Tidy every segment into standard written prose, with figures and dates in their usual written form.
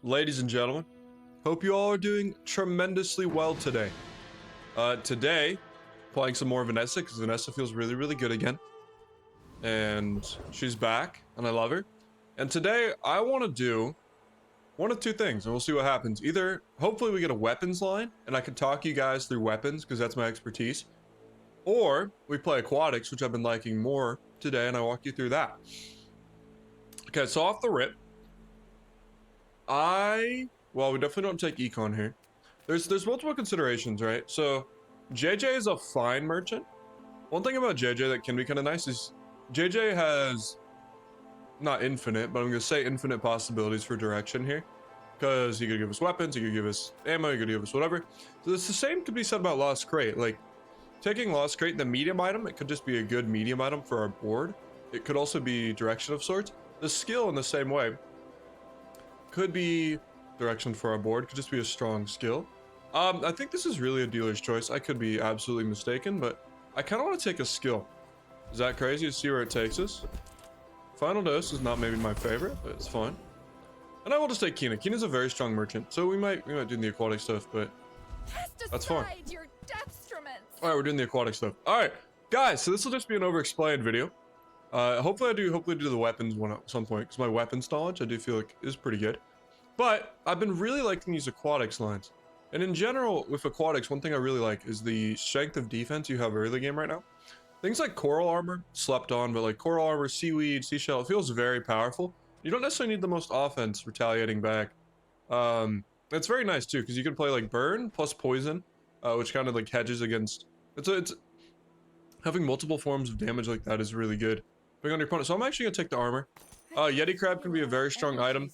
Ladies and gentlemen, hope you all are doing tremendously well today. Today, playing some more Vanessa because Vanessa feels really good again. And she's back, and I love her. And today, I want to do one of two things, and we'll see what happens. Either, hopefully we get a weapons line, and I can talk you guys through weapons because that's my expertise. Or, we play aquatics, which I've been liking more today, and I walk you through that. Okay, so off the rip, well, we definitely don't take econ here. There's multiple considerations, right? So JJ is a fine merchant. One thing about JJ that can be kind of nice is JJ has not infinite, but I'm gonna say infinite possibilities for direction here. Because he could give us weapons, he could give us ammo, he could give us whatever. So it's the same could be said about Lost Crate. Like taking Lost Crate, the medium item, it could just be a good medium item for our board. It could also be direction of sorts. The skill in the same way could be direction for our board, could just be a strong skill. I think this is really a dealer's choice. I could be absolutely mistaken, but I kind of want to take a skill. Is that crazy to see where it takes us? Final Dose is not maybe my favorite, but it's fine. And I will just take Kina. Kina's a very strong merchant, so we might do the aquatic stuff, but that's fine. All right, we're doing the aquatic stuff. All right, guys, so this will just be an over-explained video. Hopefully I do the weapons one at some point, because my weapons knowledge I do feel like is pretty good. But I've been really liking these aquatics lines. And in general, with aquatics, one thing I really like is the strength of defense you have early game right now. Things like coral armor, slept on, but like coral armor, seaweed, seashell, it feels very powerful. You don't necessarily need the most offense retaliating back. It's very nice too, because you can play like burn plus poison, which kind of like hedges against, it's having multiple forms of damage like that is really good. Bring on your opponent. So I'm actually gonna take the armor. Yeti crab can be a very strong item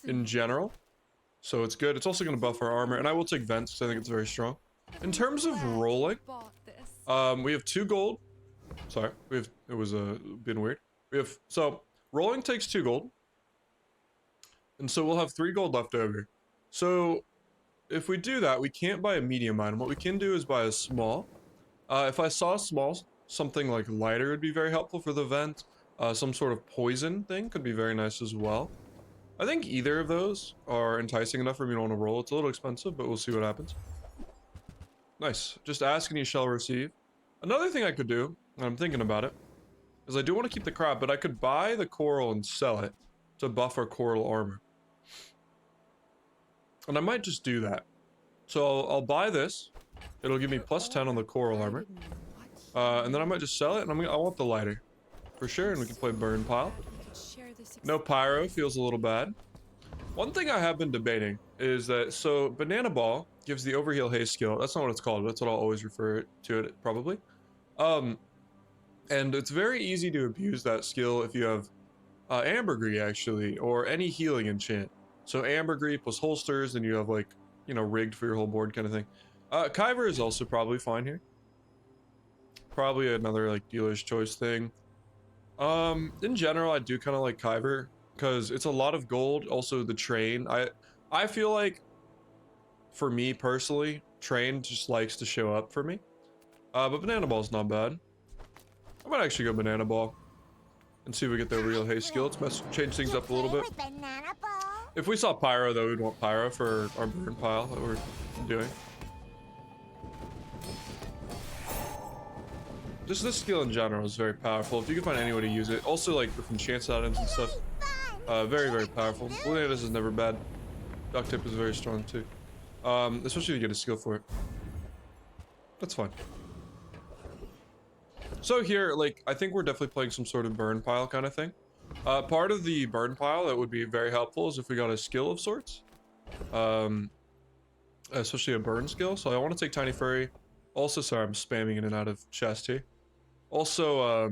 in general, so it's good. It's also going to buff our armor, and I will take vents because I think it's very strong. In terms of rolling, we have 2 gold. Sorry, it was been weird. So rolling takes 2 gold, and so we'll have 3 gold left over. So if we do that, we can't buy a medium item. What we can do is buy a small. If I saw small, something like lighter would be very helpful for the vent. Some sort of poison thing could be very nice as well. I think either of those are enticing enough for me to want to roll. It's a little expensive, but we'll see what happens. Nice. Just ask and you shall receive. Another thing I could do, and I'm thinking about it, is I do want to keep the crab, but I could buy the coral and sell it to buff our coral armor. And I might just do that. So I'll buy this. It'll give me plus 10 on the coral armor. And then I might just sell it, and I want the lighter. For sure, and we can play burn pile. No pyro feels a little bad. One thing I have been debating is that, so banana ball gives the overheal haste skill. That's not what it's called, but that's what I'll always refer to it probably. And it's very easy to abuse that skill if you have ambergris actually, or any healing enchant. So ambergris plus holsters, and you have like, you know, rigged for your whole board kind of thing. Kyver is also probably fine here. Probably another like dealer's choice thing. In general, I do kind of like Kyver because it's a lot of gold. Also, the train. I feel like, for me personally, train just likes to show up for me. But banana ball's not bad. I might actually go banana ball and see if we get the real haste skill. Let's change things up a little bit. If we saw pyro, though, we'd want pyro for our burn pile that we're doing. Just this skill in general is very powerful. If you can find any way to use it. Also, like, with enchant items and stuff. Very powerful. Bananas is never bad. Duct tape is very strong, too. Especially if you get a skill for it. That's fine. So here, like, I think we're definitely playing some sort of burn pile kind of thing. Part of the burn pile that would be very helpful is if we got a skill of sorts. Especially a burn skill. So I want to take Tiny Furry. Also, sorry, I'm spamming in and out of chest here. Also,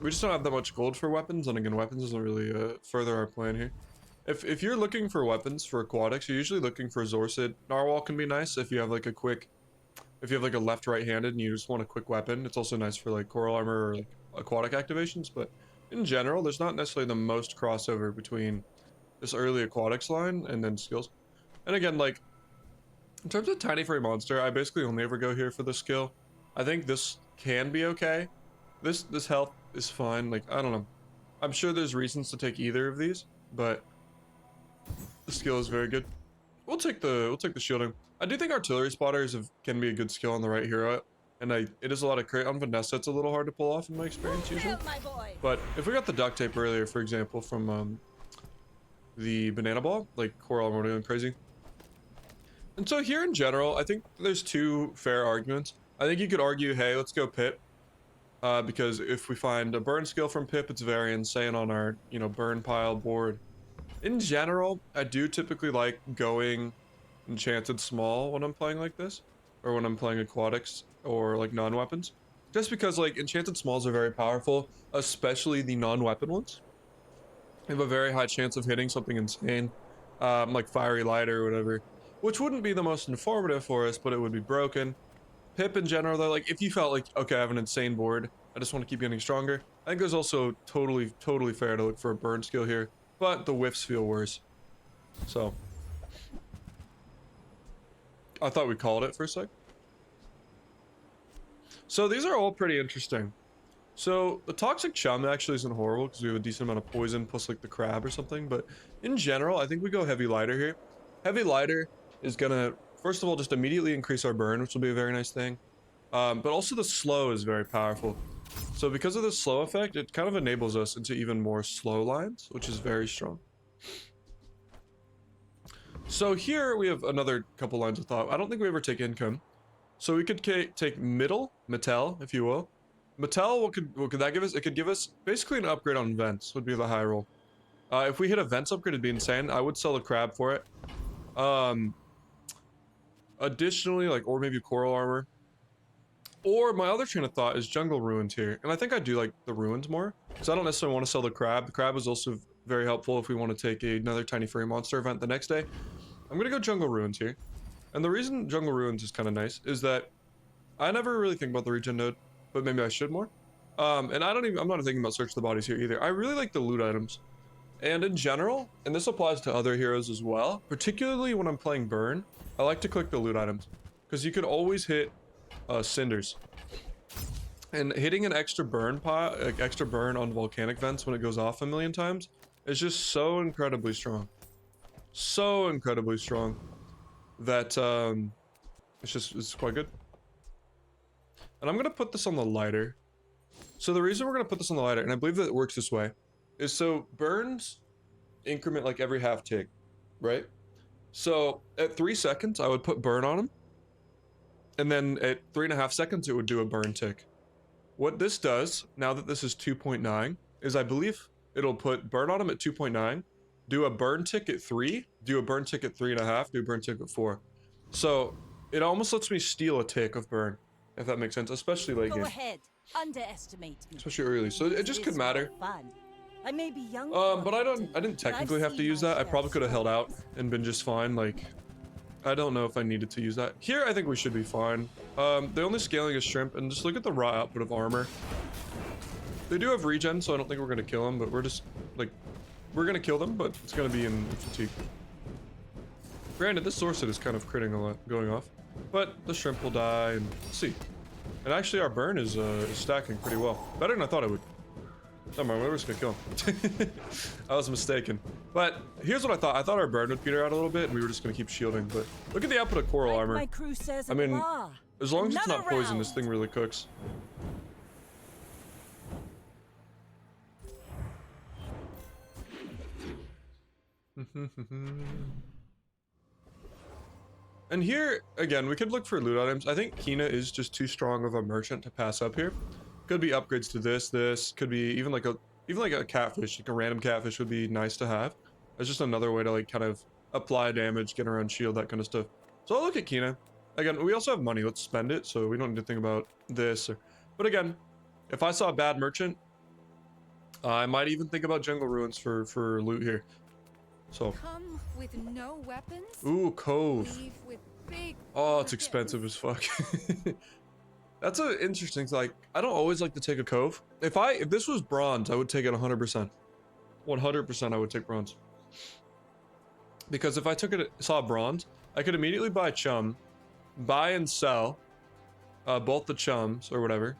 we just don't have that much gold for weapons, and again, weapons doesn't really further our plan here. If you're looking for weapons for aquatics, you're usually looking for Zorcid. Narwhal can be nice if you have like if you have like a left-right-handed and you just want a quick weapon. It's also nice for like coral armor or like aquatic activations, but in general, there's not necessarily the most crossover between this early aquatics line and then skills. And again, like, in terms of Tiny Furry Monster, I basically only ever go here for the skill. I think this can be okay. This health is fine. Like, I don't know. I'm sure there's reasons to take either of these, but The skill is very good. We'll take the shielding. I do think artillery spotters can be a good skill on the right hero, and it is a lot of crit on Vanessa. It's a little hard to pull off in my experience usually. But if we got the duct tape earlier, for example, from the banana ball, like Coral Armor doing crazy. And so here in general, I think there's two fair arguments. I think you could argue, hey, let's go Pip. Because if we find a burn skill from Pip, it's very insane on our, burn pile board. In general, I do typically like going enchanted small when I'm playing like this, or when I'm playing aquatics or like non-weapons. Just because like enchanted smalls are very powerful, especially the non-weapon ones. They have a very high chance of hitting something insane, like fiery lighter or whatever, which wouldn't be the most informative for us, but it would be broken. Pip in general though, like if you felt like, okay, I have an insane board, I just want to keep getting stronger, I think there's also totally fair to look for a burn skill here, but the whiffs feel worse. So I thought we called it for a sec. So these are all pretty interesting. So the toxic chum actually isn't horrible because we have a decent amount of poison plus like the crab or something, but in general I think we go heavy lighter here. Heavy lighter is gonna first of all just immediately increase our burn, which will be a very nice thing, but also the slow is very powerful. So because of the slow effect, it kind of enables us into even more slow lines, which is very strong. So here we have another couple lines of thought. I don't think we ever take income, so we could take middle, Mattel, if you will. Mattel, what could that give us? It could give us basically an upgrade on vents, would be the high roll. If we hit a vents upgrade, it'd be insane. I would sell the crab for it. Additionally, like, or maybe coral armor. Or my other train of thought is jungle ruins here. And I think I do like the ruins more, because I don't necessarily want to sell the crab. The crab is also very helpful if we want to take another tiny furry monster event the next day. I'm gonna go jungle ruins here. And the reason jungle ruins is kind of nice is that I never really think about the regen node, but maybe I should more. And I'm not thinking about search the bodies here either. I really like the loot items. And in general, and this applies to other heroes as well, particularly when I'm playing burn, I like to click the loot items because you could always hit cinders. And hitting an extra burn pile, like extra burn on volcanic vents when it goes off a million times is just so incredibly strong. So incredibly strong that it's quite good. And I'm gonna put this on the lighter. So the reason we're gonna put this on the lighter, and I believe that it works this way, is so burns increment like every half tick, right? So at 3 seconds, I would put burn on him. And then at 3.5 seconds, it would do a burn tick. What this does, now that this is 2.9, is I believe it'll put burn on him at 2.9, do a burn tick at 3, do a burn tick at 3.5, do a burn tick at 4. So it almost lets me steal a tick of burn, if that makes sense, especially late game. Go ahead, underestimate me. Especially early, so it just could matter. Fun. I may be young, but I didn't technically have to use that. I probably could have held out and been just fine. Like, I don't know if I needed to use that. Here, I think we should be fine. The only scaling is shrimp, and just look at the raw output of armor. They do have regen, so I don't think we're gonna kill them, but we're just, like, we're gonna kill them, but it's gonna be in fatigue. Granted, this source is kind of critting a lot, going off, but the shrimp will die, and let's see. And actually, our burn is stacking pretty well. Better than I thought it would. Never mind, we're just gonna kill him. I was mistaken. But here's what I thought. I thought our burn would peter out a little bit, and we were just gonna keep shielding, but look at the output of coral armor. My crew says I mean, as long as it's not poison, this thing really cooks. And here, again, we could look for loot items. I think Kina is just too strong of a merchant to pass up here. Could be upgrades to this could be even like a catfish, like a random catfish would be nice to have. It's just another way to like kind of apply damage, get our own shield, that kind of stuff. So I'll look at Kina. Again, we also have money, let's spend it, so we don't need to think about this. But again, if I saw a bad merchant, I might even think about jungle ruins for loot here. So come with no weapons. Ooh, cove. Leave with big Oh, it's expensive as fuck. That's an interesting, like, I don't always like to take a cove. If this was bronze, I would take it 100%. 100% I would take bronze. Because if I saw bronze, I could immediately buy chum, buy and sell both the chums or whatever.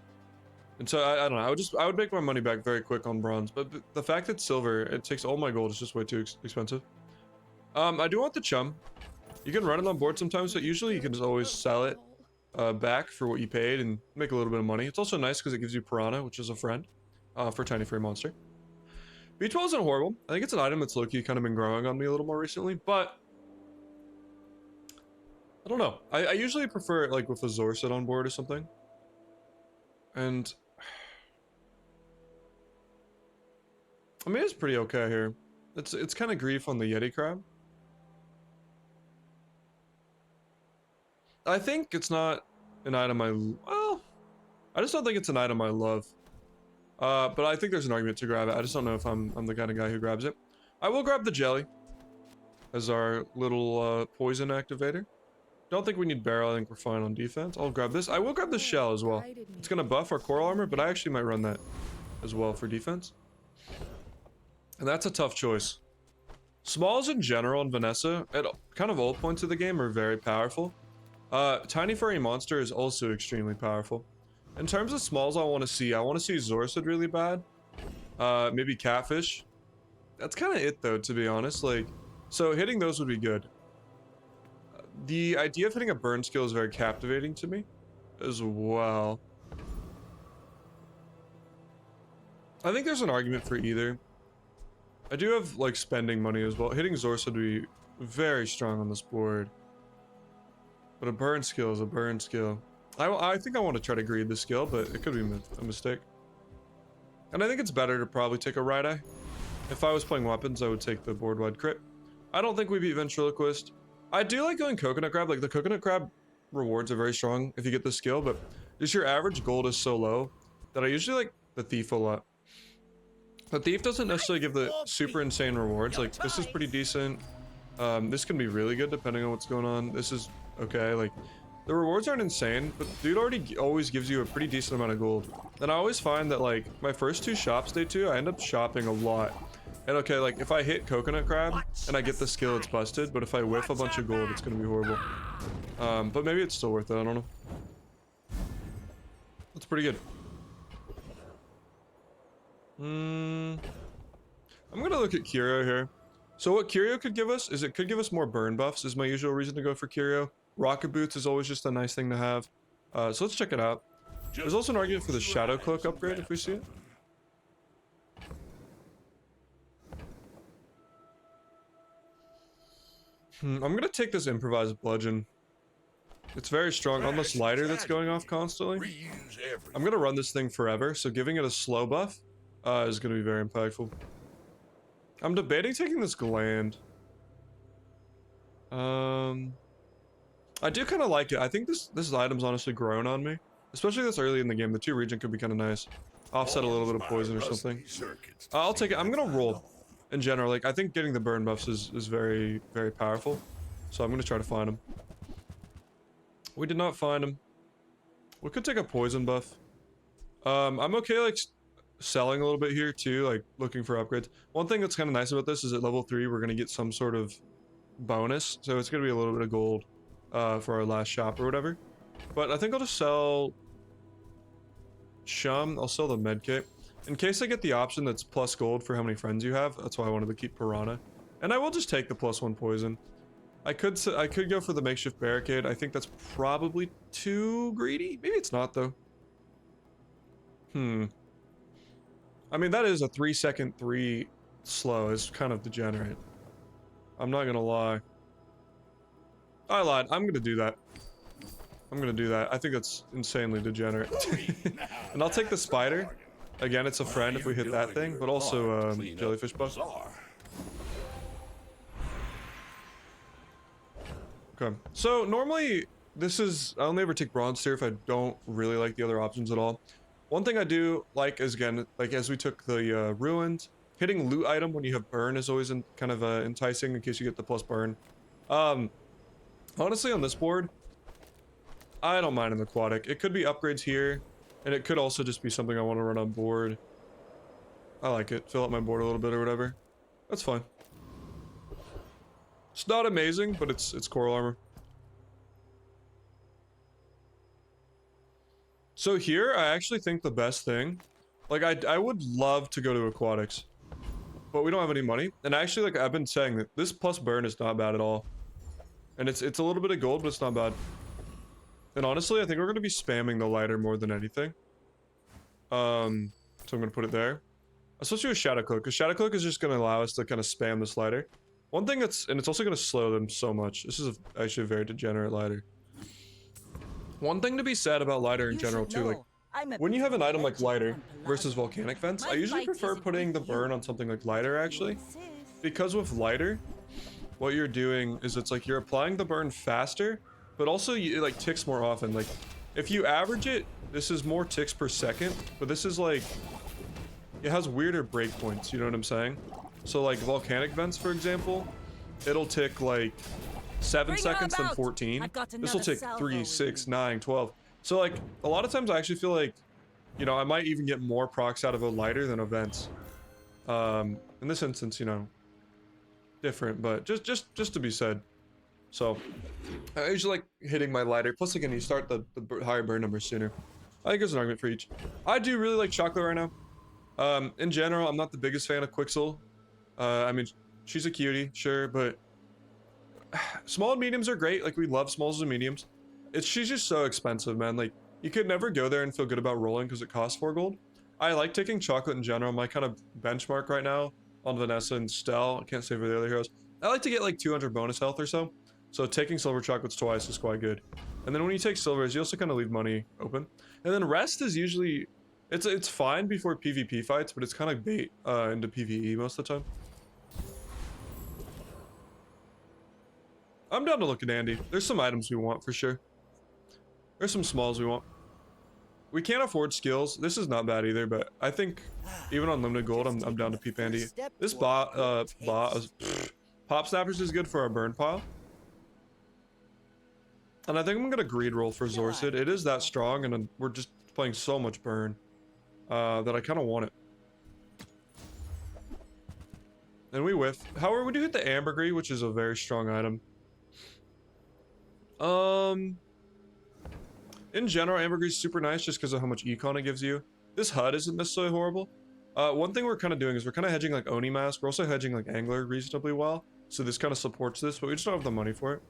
And so I don't know, I would make my money back very quick on bronze, but the fact that silver, it takes all my gold, is just way too expensive. I do want the chum. You can run it on board sometimes, but usually you can just always sell it back for what you paid and make a little bit of money. It's also nice because it gives you piranha, which is a friend for tiny free monster. B12 isn't horrible. I think it's an item that's low-key kind of been growing on me a little more recently, but I don't know. I usually prefer it like with a Zorset on board or something. And I mean, it's pretty okay here. It's kind of grief on the Yeti crab. I think it's not an item well, I just don't think it's an item I love. But I think there's an argument to grab it. I just don't know if I'm the kind of guy who grabs it. I will grab the jelly as our little poison activator. Don't think we need barrel. I think we're fine on defense. I'll grab this. I will grab the shell as well. It's gonna buff our coral armor, but I actually might run that as well for defense. And that's a tough choice. Smalls in general in Vanessa, at kind of all points of the game, are very powerful. Tiny furry monster is also extremely powerful. In terms of smalls I want to see Zorsid really bad. Maybe catfish. That's kind of it though, to be honest. Like, so hitting those would be good. The idea of hitting a burn skill is very captivating to me as well. I think there's an argument for either. I do have like spending money as well. Hitting Zorsid would be very strong on this board. But a burn skill is a burn skill. I think I want to try to greed the skill, but it could be a mistake. And I think it's better to probably take a right eye. If I was playing weapons, I would take the board wide crit. I don't think we beat Ventriloquist. I do like going coconut crab. Like the coconut crab rewards are very strong if you get the skill, but just your average gold is so low that I usually like the thief a lot. The thief doesn't necessarily give the super insane rewards. Like this is pretty decent. This can be really good depending on what's going on. This is okay. Like the rewards aren't insane, but dude already always gives you a pretty decent amount of gold. And I always find that like my first two shops day two, I end up shopping a lot. And okay, like if I hit coconut crab and I get the skill, it's busted. But if I whiff a bunch of gold, it's gonna be horrible. But maybe it's still worth it. I don't know. That's pretty good. I'm gonna look at Curio here. So what Curio could give us is it could give us more burn buffs is my usual reason to go for Curio. Rocket Boots is always just a nice thing to have. So let's check it out. There's also an argument for the Shadow Cloak upgrade if we see it. I'm gonna take this Improvised Bludgeon. It's very strong on this lighter that's going off constantly. I'm gonna run this thing forever, so giving it a slow buff is gonna be very impactful. I'm debating taking this Gland. I do kind of like it. I think this item's honestly grown on me, especially this early in the game. The 2 regen could be kind of nice. Offset a little bit of poison or something. I'll take it. I'm gonna roll. In general, like I think getting the burn buffs is very, very powerful. So I'm gonna try to find them. We did not find them. We could take a poison buff. I'm okay like selling a little bit here too, like looking for upgrades. One thing that's kind of nice about this is at level 3 we're gonna get some sort of bonus, so it's gonna be a little bit of gold for our last shop or whatever. But I think I'll just sell Shum. I'll sell the medkit in case I get the option that's plus gold for how many friends you have. That's why I wanted to keep Piranha, and I will just take the +1 poison. I could go for the makeshift barricade. I think that's probably too greedy. Maybe it's not though. I mean, that is a 3-second 3 slow. It's kind of degenerate. I'm not gonna lie. I lied. I'm gonna do that. I'm gonna do that. I think that's insanely degenerate. And I'll take the spider. Again, it's a friend if we hit that thing, but also jellyfish buff. Okay, so normally this is, I only ever take bronze tier if I don't really like the other options at all. One thing I do like is, again, like as we took the ruined, hitting loot item when you have burn is always kind of enticing in case you get the plus burn. Honestly, on this board, I don't mind an aquatic. It could be upgrades here, and it could also just be something I want to run on board. I like it. Fill up my board a little bit or whatever. That's fine. It's not amazing, but it's coral armor. So here, I actually think the best thing, like I would love to go to aquatics, but we don't have any money. And actually, like I've been saying, that this plus burn is not bad at all. And it's a little bit of gold, but it's not bad. And honestly, I think we're gonna be spamming the lighter more than anything. So I'm gonna put it there. Especially with Shadow Cloak, because Shadow Cloak is just gonna allow us to kind of spam this lighter. One thing that's, and it's also gonna slow them so much. This is actually a very degenerate lighter. One thing to be said about lighter in general too, like when you have an item like lighter versus volcanic vents, I usually prefer putting the burn on something like lighter actually, because with lighter, what you're doing is it's like you're applying the burn faster, but also it like ticks more often. Like if you average it, this is more ticks per second, but this is like, it has weirder breakpoints, you know what I'm saying? So like volcanic vents, for example, it'll tick like 7 seconds then 14. This will take 3, 6, 9, 12. So like a lot of times I actually feel like, you know, I might even get more procs out of a lighter than a vent. In this instance, you know, different, but just to be said. So I usually like hitting my lighter. Plus again, you start the higher burn numbers sooner. I think there's an argument for each. I do really like chocolate right now. In general, I'm not the biggest fan of Quixel. I mean, she's a cutie, sure, but small and mediums are great. Like we love smalls and mediums. She's just so expensive, man. Like you could never go there and feel good about rolling because it costs 4 gold. I like taking chocolate in general. My kind of benchmark right now on Vanessa and Stell. I can't say for the other heroes. I like to get like 200 bonus health or so. So taking silver chocolates twice is quite good. And then when you take silvers, you also kind of leave money open. And then rest is usually, it's fine before PvP fights, but it's kind of bait into PvE most of the time. I'm down to look at Andy. There's some items we want for sure. There's some smalls we want. We can't afford skills. This is not bad either, but I think even on limited gold, I'm down to peep Andy. This pop snappers is good for our burn pile. And I think I'm gonna greed roll for Zorsid. It is that strong, and we're just playing so much burn that I kind of want it. And we whiff. However, we do hit the ambergris, which is a very strong item. In general, ambergris is super nice just because of how much econ it gives you. This HUD isn't necessarily horrible. One thing we're kind of doing is we're kind of hedging like Oni Mask. We're also hedging like Angler reasonably well. So this kind of supports this, but we just don't have the money for it.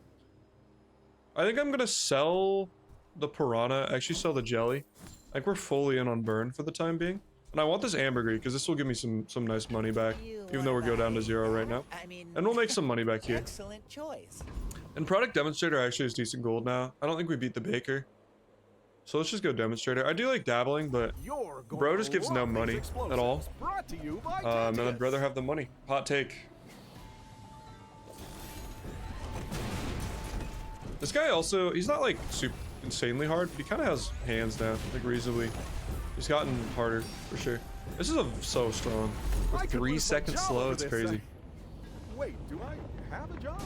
I think I'm gonna sell the Piranha, actually sell the Jelly. I think we're fully in on burn for the time being. And I want this ambergris because this will give me some nice money back, even though we're go down to 0 right now. And we'll make some money back here. Excellent choice. And product demonstrator actually is decent gold now. I don't think we beat the baker. So let's just go demonstrator. I do like dabbling, but bro just gives no money at all. And I'd rather have the money. Hot take. This guy also, he's not like super insanely hard, but he kind of has hands now, like reasonably. He's gotten harder for sure. This is so strong. With 3 seconds slow, it's crazy. Wait, do I have a job?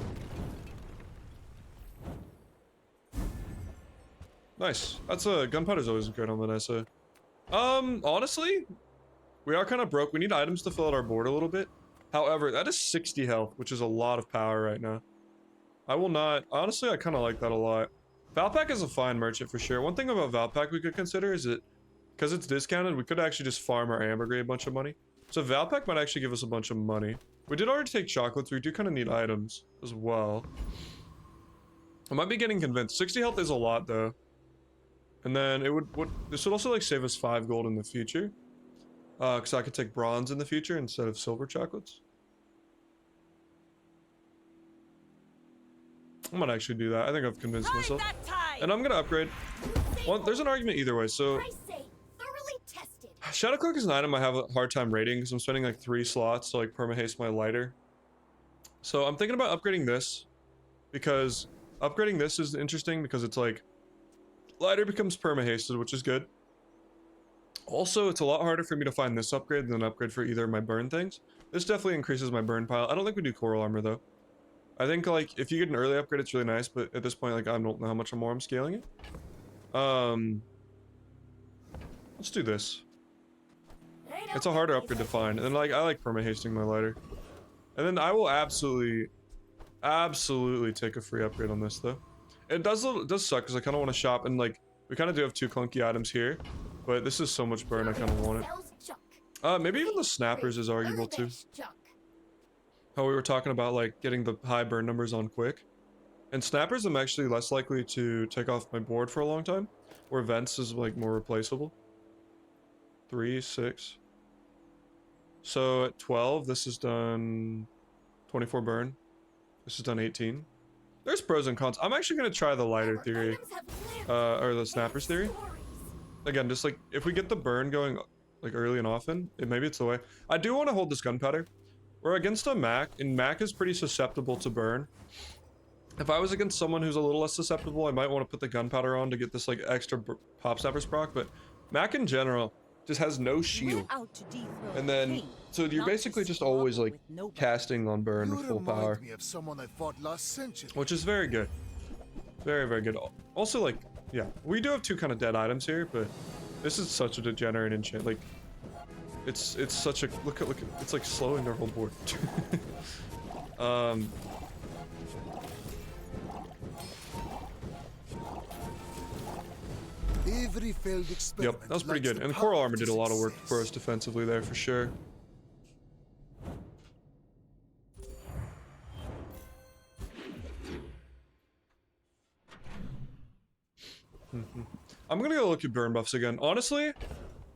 Nice. That's gunpowder's always great on Vanessa. Honestly, we are kind of broke. We need items to fill out our board a little bit. However, that is 60 health, which is a lot of power right now. I will not, honestly, I kind of like that a lot. Valpak is a fine merchant for sure. One thing about Valpak we could consider is that because it's discounted, we could actually just farm our ambergris a bunch of money. So Valpak might actually give us a bunch of money. We did already take chocolates. We do kind of need items as well. I might be getting convinced. 60 health is a lot though. And then it this would also like save us 5 gold in the future. Because I could take bronze in the future instead of silver chocolates. I might actually do that. I think I've convinced myself. And I'm gonna upgrade. Well, there's an argument either way. So Shadow Cloak is an item I have a hard time rating because I'm spending like 3 slots to like perma-haste my lighter. So I'm thinking about upgrading this because upgrading this is interesting because it's like lighter becomes perma-hasted, which is good. Also, it's a lot harder for me to find this upgrade than an upgrade for either of my burn things. This definitely increases my burn pile. I don't think we do coral armor though. I think like if you get an early upgrade, it's really nice, but at this point, like I don't know how much more I'm scaling it. Let's do this. It's a harder upgrade to find, and then like I like perma-hasting my lighter, and then I will absolutely take a free upgrade on this though. It does suck because I kind of want to shop, and like we kind of do have 2 clunky items here, but this is so much burn I kind of want it. Maybe even the snappers is arguable too. how we were talking about like getting the high burn numbers on quick. And snappers, I'm actually less likely to take off my board for a long time, where vents is like more replaceable. 3, 6. So at 12, this is done 24 burn. This is done 18. There's pros and cons. I'm actually gonna try the lighter theory, or the snappers theory. Again, just like if we get the burn going like early and often, maybe it's the way. I do want to hold this gunpowder. We're against a Mac, and Mac is pretty susceptible to burn. If I was against someone who's a little less susceptible, I might want to put the gunpowder on to get this like extra pop snappers proc, but Mac in general just has no shield. And then, so you're basically just always like casting on burn with full power. Which is very good. Very, very good. Also like, yeah, we do have 2 kind of dead items here, but this is such a degenerate enchant. Like, it's such a, look at, it's like slowing their whole board. Every failed experiment. Yep, that was pretty good. And the coral armor did a lot of work for us defensively there for sure. I'm gonna go look at burn buffs again. Honestly,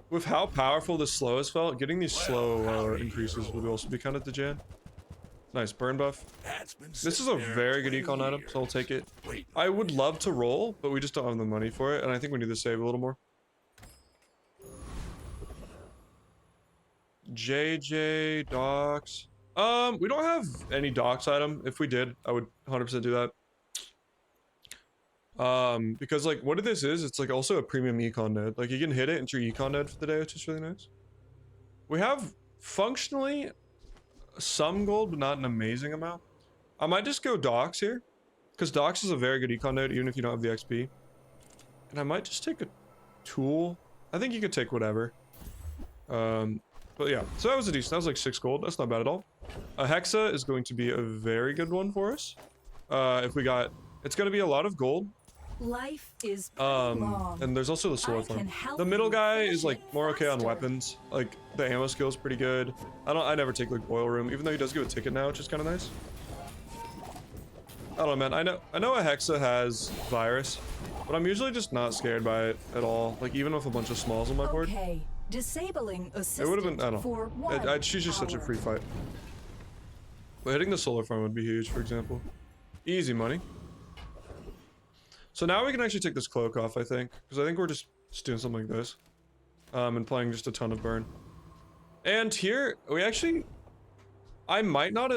with how powerful this slow has felt, getting these slow increases would also be kind of degen. Nice burn buff. This is a very good econ item, so I'll take it. I would love to roll, but we just don't have the money for it, and I think we need to save a little more. JJ docs. We don't have any docs item. If we did, I would 100% do that. Because like what this is, it's like also a premium econ node. Like you can hit it into your econ node for the day, which is really nice. We have functionally some gold, but not an amazing amount. I might just go docs here, because docs is a very good econ node, even if you don't have the XP. And I might just take a tool. I think you could take whatever. But yeah, so that was a decent. That was like 6 gold. That's not bad at all. A Hexa is going to be a very good one for us. If we got, it's going to be a lot of gold. Life is long. And there's also the solar farm. The middle guy is like more okay on weapons. Like the ammo skill is pretty good. I never take like oil room, even though he does give a ticket now, which is kind of nice. I don't know, man. I know a Hexa has virus, but I'm usually just not scared by it at all. Like even with a bunch of smalls on my board. Disabling it would have been, I don't know. She's just such a free fight. But hitting the solar farm would be huge, for example. Easy money. So now we can actually take this cloak off, I think. Because I think we're just doing something like this. And playing just a ton of burn. And here, we actually... I might not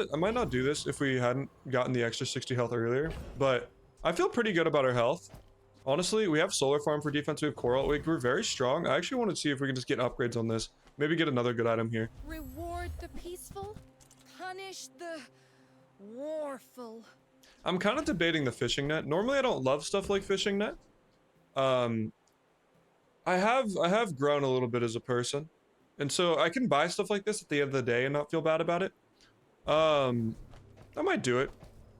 do this if we hadn't gotten the extra 60 health earlier. But I feel pretty good about our health. Honestly, we have solar farm for defense, we have coral. We're very strong. I actually want to see if we can just get upgrades on this. Maybe get another good item here. Reward the peaceful, punish the warful. I'm kind of debating the fishing net. Normally I don't love stuff like fishing net. I have grown a little bit as a person. And so I can buy stuff like this at the end of the day and not feel bad about it. I might do it.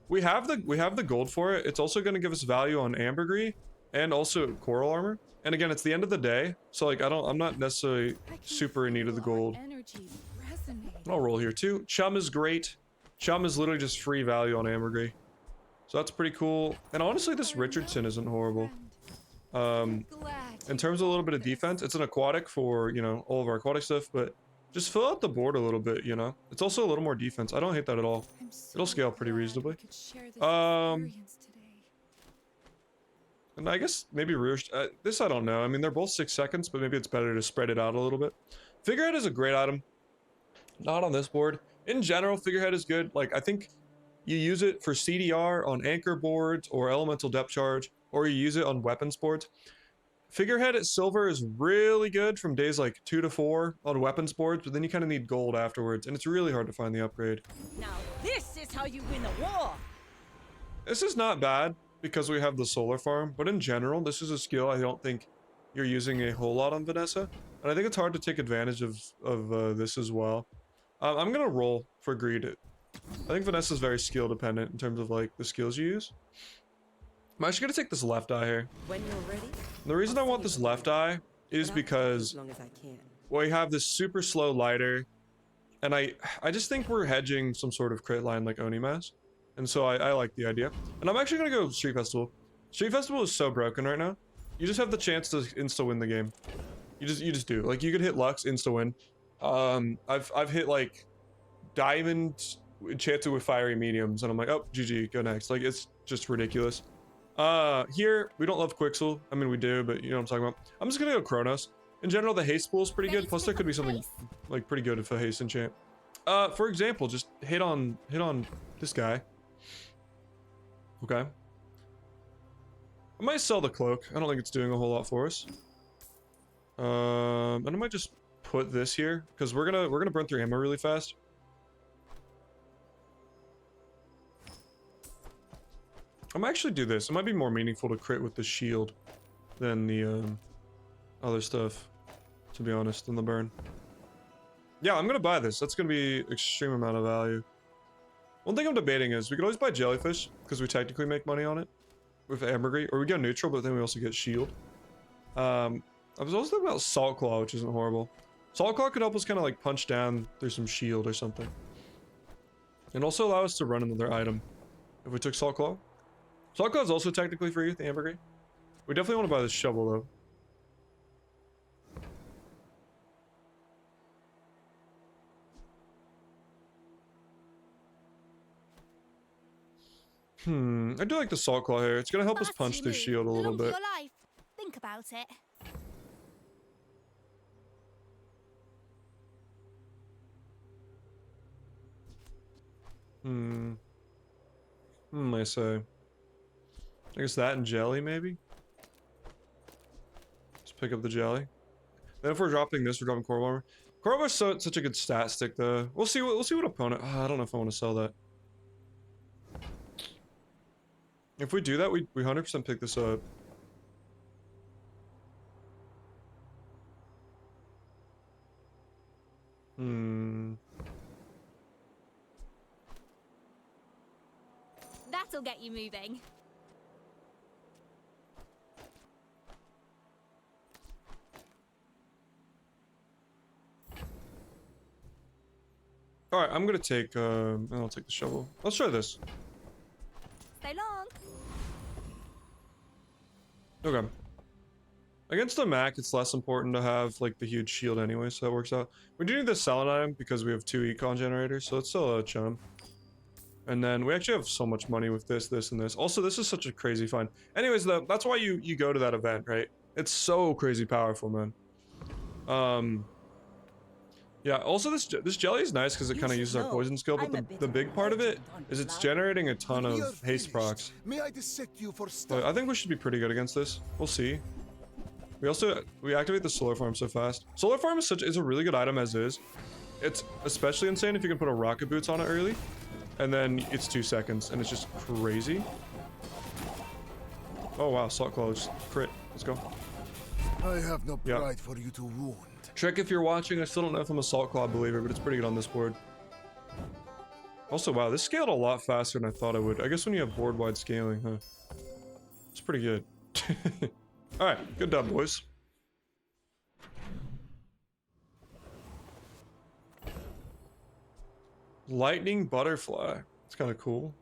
We have the gold for it. It's also going to give us value on ambergris and also coral armor. And again, it's the end of the day, so like I'm not necessarily super in need of the gold. I'll roll here too. Chum is great. Chum is literally just free value on ambergris. So that's pretty cool. And honestly, this Richardson isn't horrible. In terms of a little bit of defense, it's an aquatic for, you know, all of our aquatic stuff, but just fill out the board a little bit, you know? It's also a little more defense. I don't hate that at all. It'll scale pretty reasonably. And I guess maybe Rouge, this I don't know. I mean, they're both 6 seconds, but maybe it's better to spread it out a little bit. Figurehead is a great item. Not on this board. In general, Figurehead is good. Like, I think you use it for CDR on anchor boards or elemental depth charge, or you use it on weapons boards. Figurehead at silver is really good from days like 2 to 4 on weapons boards, but then you kind of need gold afterwards, and it's really hard to find the upgrade. Now this is how you win a war. This is not bad because we have the solar farm, but in general, this is a skill I don't think you're using a whole lot on Vanessa, and I think it's hard to take advantage of this as well. I'm gonna roll for greed. I think Vanessa is very skill dependent in terms of like the skills you use. I'm actually gonna take this left eye here. When you're ready, the reason I want this left eye is because we have this super slow lighter, And I just think we're hedging some sort of crit line like Onimas. And so I like the idea. And I'm actually gonna go Street Festival. Street Festival is so broken right now. You just have the chance to insta win the game. You just do. Like you could hit Lux, insta win. I've hit like Diamond enchanted with fiery mediums, and I'm like, oh, GG, go next. Like it's just ridiculous. Here we don't love Quixel. I mean we do, but you know what I'm talking about. I'm just gonna go Kronos. In general, the haste pool is pretty good. Plus there could be something like pretty good if a haste enchant. For example, just hit on this guy. Okay. I might sell the cloak. I don't think it's doing a whole lot for us. And I might just put this here because we're gonna burn through ammo really fast. I might actually do this. It might be more meaningful to crit with the shield than the other stuff, to be honest, than the burn. Yeah, I'm gonna buy this. That's gonna be extreme amount of value. One thing I'm debating is we could always buy jellyfish because we technically make money on it with ambergris, or we go neutral, but then we also get shield. I was also thinking about salt claw, which isn't horrible. Salt claw could help us kind of like punch down through some shield or something, and also allow us to run another item if we took salt claw. Salt claw is also technically free with the ambergris. We definitely want to buy this shovel though. I do like the salt claw here. It's gonna help us punch through shield a little bit. Your life. Think about it. I say. I guess that and jelly, maybe? Let's pick up the jelly. Then if we're dropping this, we're dropping core armor. Core armor's such a good stat stick, though. We'll see what opponent... I don't know if I want to sell that. If we do that, we 100% pick this up. That'll get you moving. Alright, I'm gonna take, I'll take the shovel. Let's try this. Stay long. Okay. Against the Mac, it's less important to have, like, the huge shield anyway, so that works out. We do need the selling item because we have 2 econ generators, so it's still a chum. And then we actually have so much money with this, this, and this. Also, this is such a crazy find. Anyways, though, that's why you go to that event, right? It's so crazy powerful, man. Yeah, also this jelly is nice because it kind of uses our poison skill, but the big part of it is it's generating a ton of haste procs. May I dissect you for But I think we should be pretty good against this. We'll see. We activate the solar farm so fast. Solar farm is a really good item as is. It's especially insane if you can put a rocket boots on it early, and then it's 2 seconds, and it's just crazy. Oh wow, salt claw just crit. Let's go. I have no pride for you to wound. Trick, if you're watching, I still don't know if I'm a salt claw believer, but it's pretty good on this board. Also, wow, this scaled a lot faster than I thought it would. I guess when you have board-wide scaling, huh? It's pretty good. Alright, good job, boys. Lightning butterfly. It's kind of cool.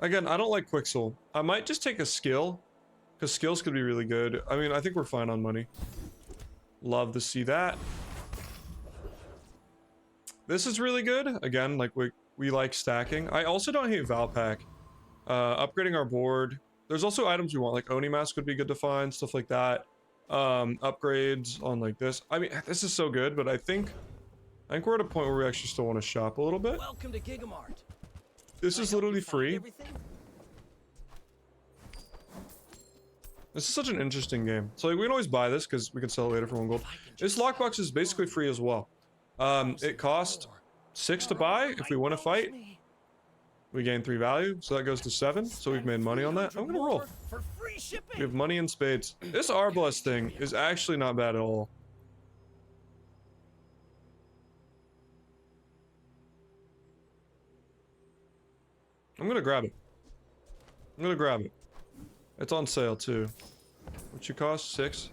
Again, I don't like Quixel. I might just take a skill, because skills could be really good. I mean, I think we're fine on money. Love to see that. This is really good. Again, like we like stacking. I also don't hate Valpack. Upgrading our board. There's also items we want, like Oni Mask would be good to find, stuff like that. Upgrades on like this. I mean, this is so good, but I think we're at a point where we actually still want to shop a little bit. Welcome to Gigamart. This is literally free. This is such an interesting game. So like, we can always buy this because we can sell it later for 1 gold. This lockbox is basically free as well. It costs 6 to buy. If we win a fight, we gain 3 value, so that goes to 7. So we've made money on that. I'm gonna roll. We have money in spades. This Arbalest thing is actually not bad at all. I'm gonna grab it. I'm gonna grab it. It's on sale too. What you cost? 6?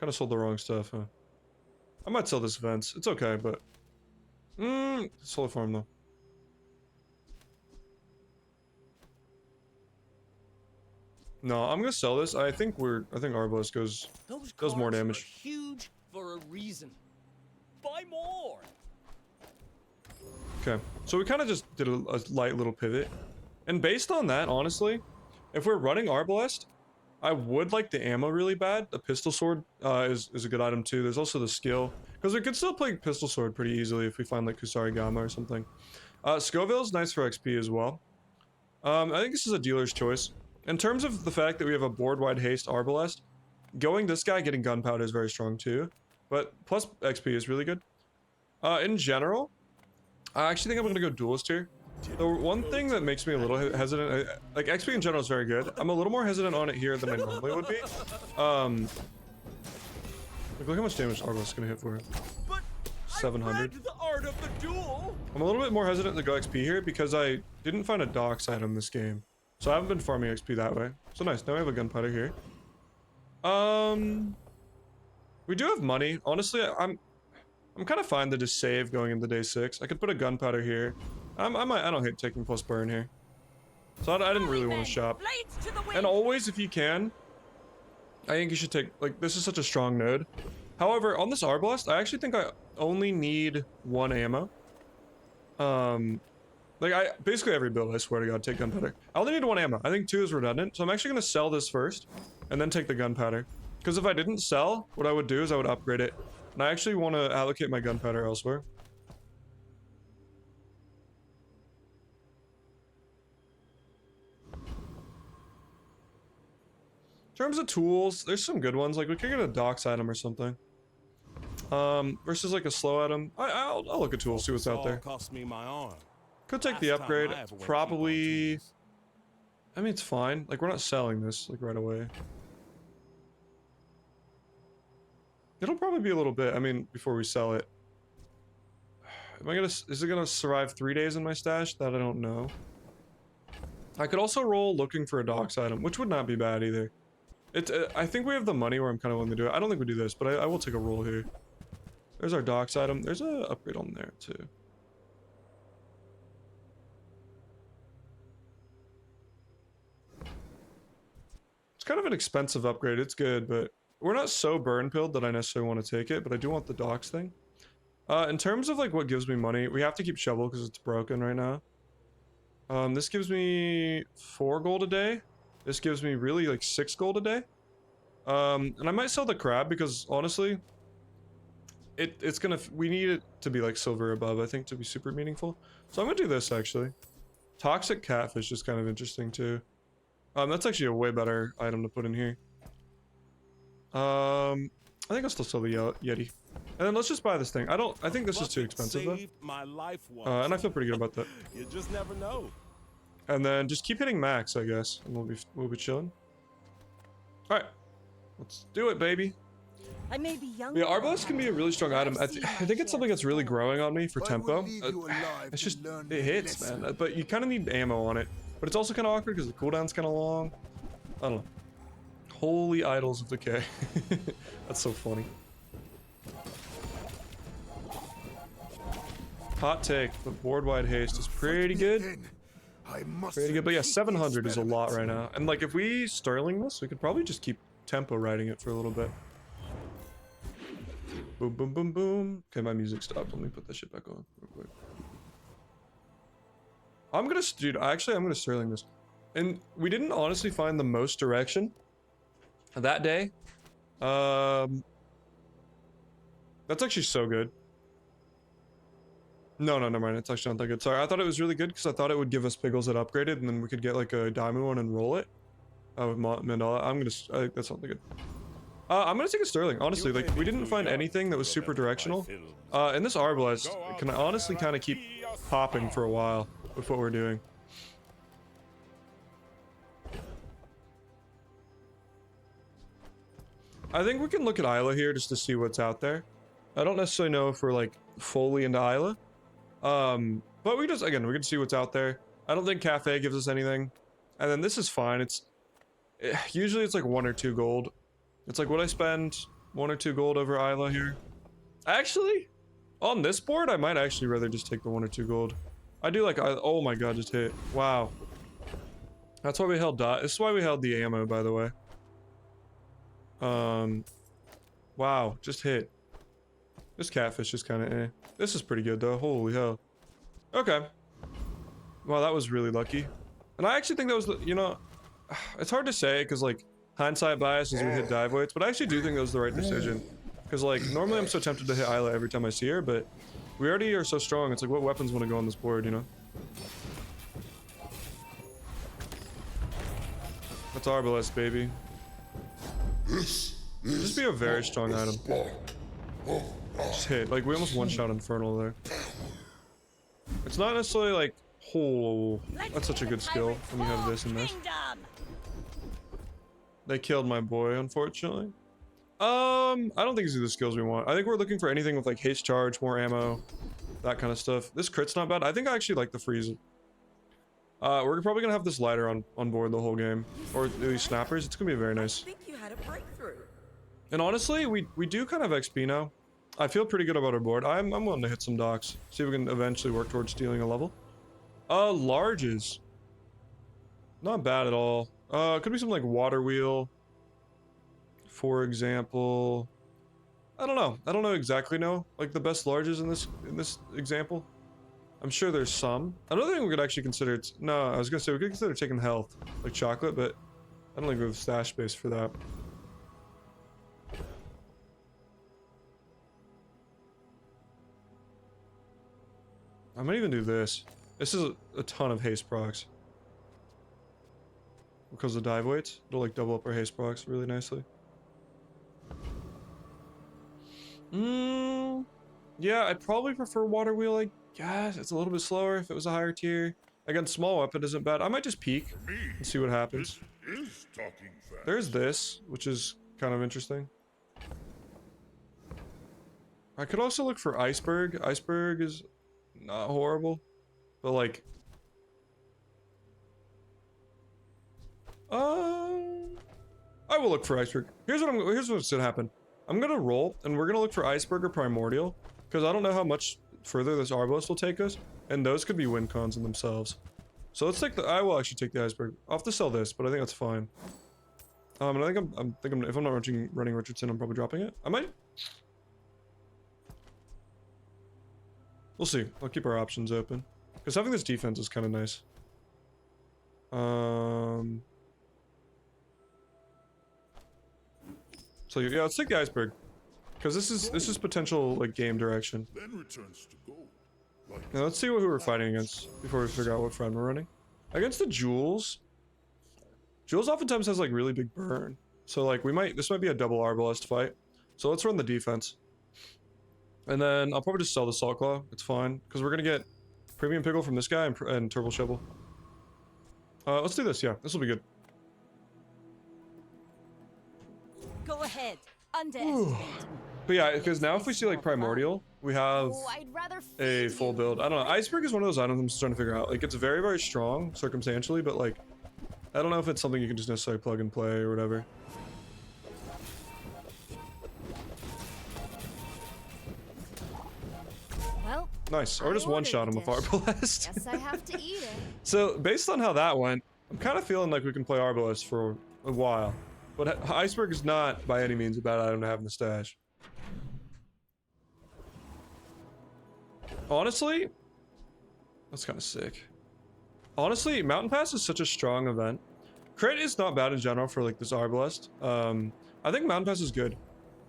Kind of sold the wrong stuff, huh? I might sell this Vents. It's okay, but... solar farm, though. No, I'm gonna sell this. I think Arbalest does more damage. Are huge for a reason. Buy more. Okay, so we kind of just did a light little pivot. And based on that, honestly, if we're running Arbalest, I would like the ammo really bad. The pistol sword is a good item too. There's also the skill, because we could still play pistol sword pretty easily if we find like Kusari Gamma or something. Scoville's nice for XP as well. I think this is a dealer's choice. In terms of the fact that we have a board-wide haste Arbalest, going this guy, getting gunpowder is very strong too. But plus XP is really good. In general, I actually think I'm gonna go duelist here. The one thing that makes me a little hesitant, like XP in general is very good. I'm a little more hesitant on it here than I normally would be. Look how much damage Arbalest is gonna hit for. 700. The art of the duel. I'm a little bit more hesitant to go XP here because I didn't find a dox item this game. So I haven't been farming XP that way. So nice, now we have a gunpowder here. We do have money. Honestly, I'm kind of fine to just save going into day 6. I could put a gunpowder here. I don't hate taking plus burn here. So I didn't really want to shop. Blades to the wind. And always, if you can, I think you should take, like, this is such a strong node. However, on this Arbalest, I actually think I only need 1 ammo. Like, basically every build, I swear to God, take gunpowder. I only need 1 ammo. I think 2 is redundant, so I'm actually gonna sell this first, and then take the gunpowder. Because if I didn't sell, what I would do is I would upgrade it. And I actually want to allocate my gunpowder elsewhere. In terms of tools, there's some good ones. Like, we could get a dox item or something. Versus like a slow item. I'll look at tools, see what's out there. Cost me my arm. Could take the upgrade. Probably... I mean, it's fine. Like, we're not selling this, like, right away. It'll probably be a little bit, I mean, before we sell it. Is it gonna survive 3 days in my stash? That I don't know. I could also roll looking for a dox item, which would not be bad either. I think we have the money where I'm kind of willing to do it. I don't think we do this, but I will take a roll here. There's our dox item. There's a upgrade on there, too. It's kind of an expensive upgrade. It's good, but we're not so burn-pilled that I necessarily want to take it, but I do want the dox thing. In terms of, like, what gives me money, we have to keep shovel because it's broken right now. This gives me 4 gold a day. This gives me really, like, 6 gold a day. And I might sell the crab because, honestly, we need it to be, like, silver above, I think, to be super meaningful. So I'm gonna do this, actually. Toxic catfish is kind of interesting, too. That's actually a way better item to put in here. I think I'll still sell the Yeti. And then let's just buy this thing. I think this is too expensive, though. My life And I feel pretty good about that. You just never know. And then just keep hitting max, I guess, and we'll be chilling. All right, let's do it, baby. I may be young. Yeah, Arbalest can be a really strong item. I think it's something that's really growing on me for tempo. It's just it hits, man. But you kind of need ammo on it. But it's also kind of awkward because the cooldown's kind of long. I don't know. Holy idols of decay. That's so funny. Hot take, but board-wide haste is pretty good. Pretty good, but yeah, 700 is a lot right now. And like, if we Sterling this, we could probably just keep tempo riding it for a little bit. Boom, boom, boom, boom. Okay, my music stopped. Let me put that shit back on real quick. I'm gonna Sterling this. And we didn't honestly find the most direction that day. That's actually so good. No, never mind. It's actually not that good. Sorry, I thought it was really good because I thought it would give us piggles that upgraded, and then we could get like a diamond one and roll it. With Mandala. I think that's something good. I'm gonna take a Sterling. Honestly, like we didn't find anything that was super directional. And this Arbalest can honestly kind of keep popping for a while with what we're doing. I think we can look at Isla here just to see what's out there. I don't necessarily know if we're like fully into Isla. But we can see what's out there. I don't think Cafe gives us anything. And then this is fine. Usually it's like 1 or 2 gold. It's like what I spend 1 or 2 gold over Isla here. Actually, on this board, I might actually rather just take the 1 or 2 gold. I do like, oh my god, just hit. Wow. That's why we held this is why we held the ammo, by the way. Wow, just hit. This catfish is kind of eh. This is pretty good though, holy hell. Okay. Wow, that was really lucky. And I actually think that was, you know, it's hard to say because like hindsight bias as we hit dive weights, but I actually do think that was the right decision. Because like normally I'm so tempted to hit Isla every time I see her, but we already are so strong. It's like what weapons want to go on this board, you know? That's Arbalest, baby. Just be a very strong item. Just hit. Like we almost one-shot Infernal there. It's not necessarily like, oh, that's such a good skill when you have this and this. They killed my boy, unfortunately. I don't think these are the skills we want. I think we're looking for anything with like haste charge, more ammo, that kind of stuff. This crit's not bad. I think I actually like the freeze. We're probably gonna have this lighter on board the whole game, or these snappers. It's gonna be very nice. I think you had a breakthrough. And honestly, we do kind of XP now. I feel pretty good about our board. I'm willing to hit some docks. See if we can eventually work towards stealing a level. Larges. Not bad at all. Could be something like water wheel. For example, I don't know. I don't know exactly like the best larges in this example. I'm sure there's some. Another thing we could actually consider, no, I was gonna say we could consider taking health, like chocolate, but I don't think we have stash space for that. I might even do this. This is a ton of haste procs. Because of dive weights, it'll like double up our haste procs really nicely. Yeah, I'd probably prefer water wheel, I guess. It's a little bit slower if it was a higher tier. Again, small weapon isn't bad. I might just peek and see what happens. There's this, which is kind of interesting. I could also look for iceberg. Iceberg is not horrible, but like, I will look for iceberg. Here's what's gonna happen. I'm gonna roll, and we're gonna look for iceberg or primordial, because I don't know how much further this Arbalest will take us, and those could be win cons in themselves. So let's take I will actually take the iceberg. I'll have to sell this, but I think that's fine. And I think I'm if I'm not running Richardson, I'm probably dropping it. I might. We'll see. I'll keep our options open, because having this defense is kind of nice. So yeah, let's take the iceberg, because this is potential like game direction. Now let's see who we're fighting against before we figure out what friend we're running. Against the Jules. Jules oftentimes has like really big burn, so like this might be a double Arbalest fight. So let's run the defense, and then I'll probably just sell the Salt Claw. It's fine, because we're gonna get Premium Pickle from this guy and Turbo Shovel. Let's do this. Yeah, this will be good. Go ahead. Underestimate. But yeah, because now if we see like Primordial, we have Oh, I'd rather a feed full you. build. I don't know. Iceberg is one of those items I'm just trying to figure out. Like, it's very, very strong circumstantially, but like, I don't know if it's something you can just necessarily plug and play or whatever. Well, Nice. Or I just one-shot him ordered with dish. Arbalest. guess I have to eat it. So, based on how that went, I'm kind of feeling like we can play Arbalest for a while. But Iceberg is not, by any means, a bad item to have in the stash. Honestly, that's kind of sick. Honestly, Mountain Pass is such a strong event. Crit is not bad in general for like this Arbalest. I think Mountain Pass is good,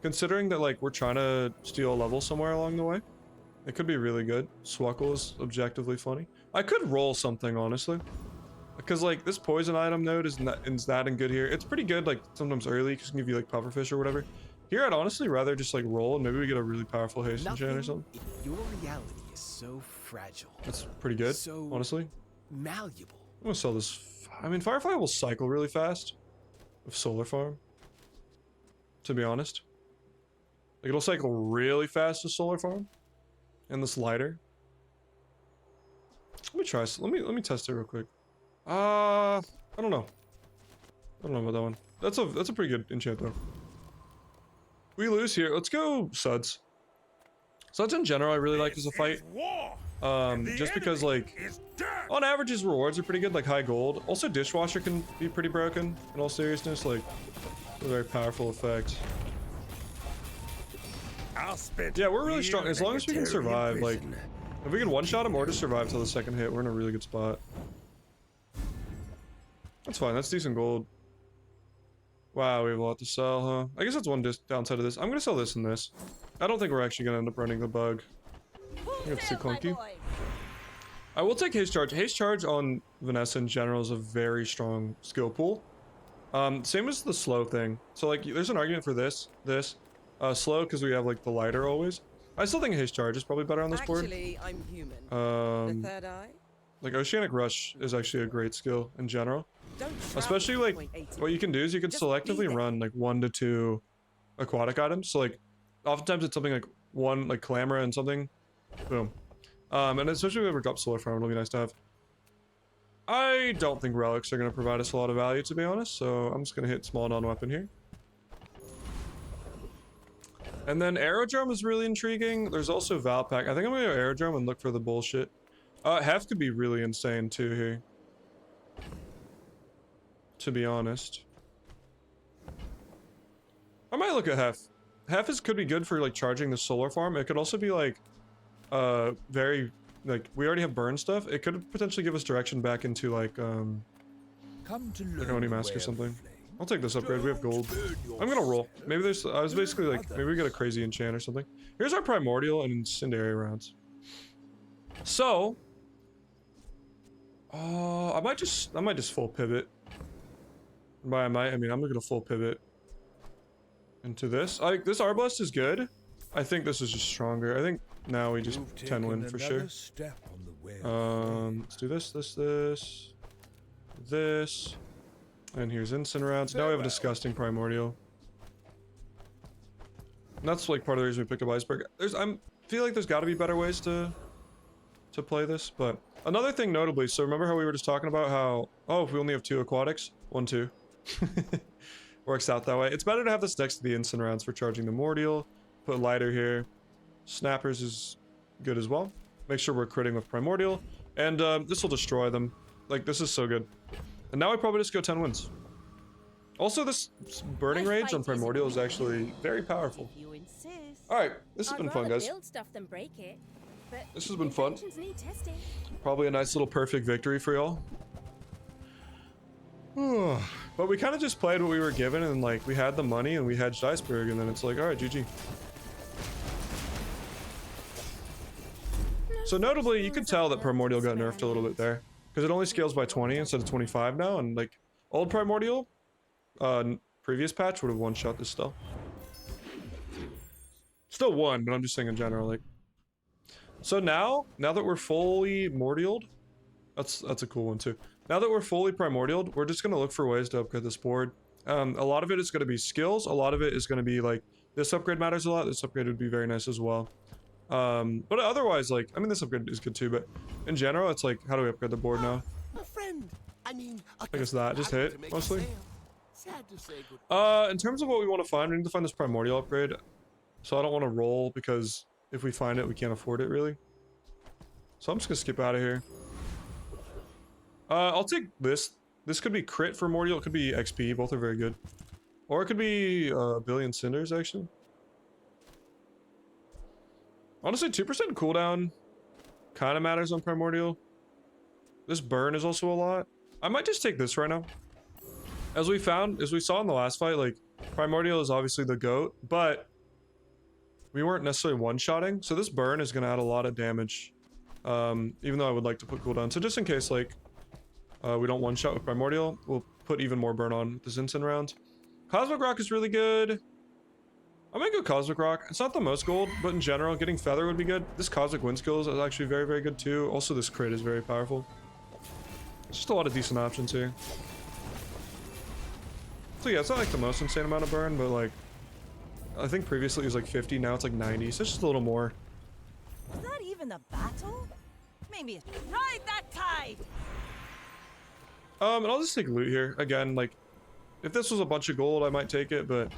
considering that like we're trying to steal a level somewhere along the way. It could be really good. Swuckle is objectively funny. I could roll something, honestly, because like this poison item node is that in good here. It's pretty good like sometimes early because it can give you like pufferfish or whatever. Here I'd honestly rather just like roll and maybe we get a really powerful haste enchant or something. Your reality is so fragile. That's pretty good, So honestly. malleable. I'm gonna sell this. I mean, Firefly will cycle really fast with Solar Farm, to be honest. Like, it'll cycle really fast with Solar Farm and this lighter. Let me try. Let me test it real quick. I don't know. I don't know about that one. That's a pretty good enchant though. We lose here. Let's go Suds. Suds in general, I really like as a fight. Just because like, on average, his rewards are pretty good, like high gold. Also, Dishwasher can be pretty broken. In all seriousness, like, a very powerful effect. Yeah, we're really strong. As long as we can survive, like, if we can one-shot him or just survive till the second hit, we're in a really good spot. That's fine. That's decent gold. Wow, we have a lot to sell, huh? I guess that's one downside of this. I'm gonna sell this and this. I don't think we're actually gonna end up running the bug. I think it's too clunky. I will take Haste Charge. Haste Charge on Vanessa in general is a very strong skill pool. Same as the slow thing. So like, there's an argument for this. Slow because we have like the lighter always. I still think Haste Charge is probably better on this board. Actually, I'm human. The third eye? Like Oceanic Rush is actually a great skill in general. Especially like, what you can do is you can selectively run like 1 to 2 aquatic items. So like, oftentimes it's something like 1 like Clamora and something. Boom. And especially if we drop Solar Farm, it'll be nice to have. I don't think relics are going to provide us a lot of value, to be honest. So I'm just going to hit small non-weapon here. And then Aerodrome is really intriguing. There's also Valpack. I think I'm going to go Aerodrome and look for the bullshit. Hef could be really insane too here. To be honest. I might look at Hef. Hef could be good for like charging the solar farm. It could also be like very like we already have burn stuff. It could potentially give us direction back into like Oni Mask or something. I'll take this upgrade. We have gold. I'm gonna roll. Maybe there's I was basically like maybe we get a crazy enchant or something. Here's our primordial and incendiary rounds. So I might just full pivot. By I mean I'm gonna full pivot into this. This Arbalest is good. I think this is just stronger. I think now we just 10 win for sure. Let's do this, and here's instant rounds. Now we have a disgusting primordial. And that's like part of the reason we picked up Iceberg. I feel like there's got to be better ways to play this. But another thing notably, so remember how we were just talking about how if we only have 2 aquatics, 1, 2. Works out that way. It's better to have this next to the instant rounds for charging the Mordial. Put lighter here. Snappers is good as well. Make sure we're critting with Primordial. And this will destroy them. Like, this is so good. And now I probably just go 10 wins. Also, this burning rage on Primordial is actually very powerful. Alright, this has been fun, guys. Build stuff than break it, but this has been fun. need testing. Probably a nice little perfect victory for y'all. But we kind of just played what we were given, and like we had the money and we hedged Iceberg, and then it's like, all right, GG. So notably, you could tell that Primordial got nerfed a little bit there, because it only scales by 20 instead of 25 now, and like old Primordial, previous patch would have one-shot this still. Still won, but I'm just saying in general, like. So now that we're fully Mordialed, that's a cool one too. Now that we're fully Primordialed, we're just going to look for ways to upgrade this board. A lot of it is going to be skills. A lot of it is going to be like, this upgrade matters a lot. This upgrade would be very nice as well. But otherwise, like, I mean, this upgrade is good too, but in general, it's like, how do we upgrade the board now? A friend. I mean, I guess that, just hit, mostly. Sad to say goodbye. In terms of what we want to find, we need to find this Primordial upgrade. So I don't want to roll, because if we find it, we can't afford it, really. So I'm just going to skip out of here. I'll take this. This could be crit for Mordial. It could be XP. Both are very good. Or it could be Billion Cinders, actually. Honestly, 2% cooldown kind of matters on Primordial. This burn is also a lot. I might just take this right now. As we saw in the last fight, like, Primordial is obviously the GOAT, but we weren't necessarily one-shotting. So this burn is going to add a lot of damage. Even though I would like to put cooldown. So just in case, like, we don't one-shot with Primordial, we'll put even more burn on this instant round. Cosmic Rock is really good. I might go Cosmic Rock. It's not the most gold, but in general, getting Feather would be good. This Cosmic Wind Skills is actually very, very good too. Also, this crit is very powerful. Just a lot of decent options here. So yeah, it's not like the most insane amount of burn, but like, I think previously it was like 50, now it's like 90, so it's just a little more. Is that even a battle? Maybe ride that tide. And I'll just take loot here. Again, like, if this was a bunch of gold, I might take it, but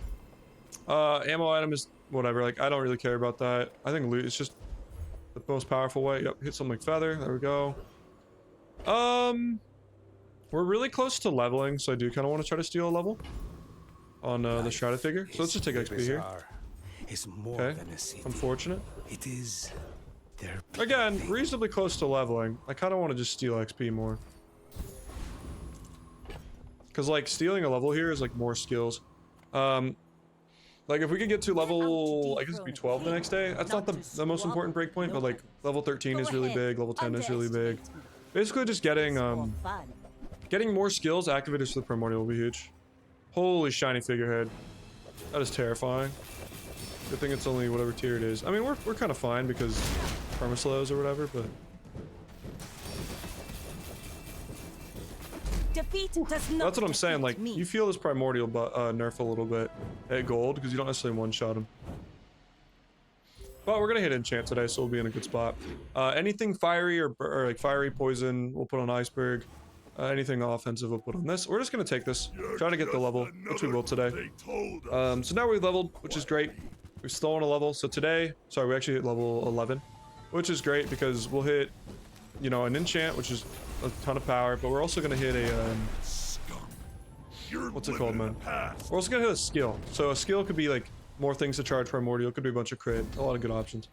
Ammo item is whatever. Like, I don't really care about that. I think loot is just the most powerful way. Yep, hit something like feather. There we go. We're really close to leveling, so I do kind of want to try to steal a level on the shrouded figure. So let's just take XP here. Is more Okay, than a city. unfortunate. It is their Again, reasonably close to leveling. I kind of want to just steal XP more. Because, like, stealing a level here is, like, more skills. Like, if we could get to level, I guess it'd be 12 the next day. That's not the most important breakpoint, but, like, level 13 is really big, level 10 is really big. Basically, just getting, getting more skills activators for the Primordial will be huge. Holy shiny figurehead. That is terrifying. Good thing it's only whatever tier it is. I mean, we're kind of fine because permaslows or whatever, but... Defeat does not That's what I'm saying, like, defeat me. you feel this Primordial nerf a little bit at gold, because you don't necessarily one-shot him. But we're gonna hit enchant today, so we'll be in a good spot. Anything fiery or like fiery poison, we'll put on iceberg. Anything offensive, we'll put on this. We're just gonna take this, try to get the level, which we will today. So now we've leveled, which is great. We've stolen a level, so today, sorry, we actually hit level 11, which is great because we'll hit, you know, an enchant, which is a ton of power, but we're also gonna hit a, what's it called, man? We're also gonna hit a skill. So a skill could be like more things to charge Primordial, could be a bunch of crit, a lot of good options.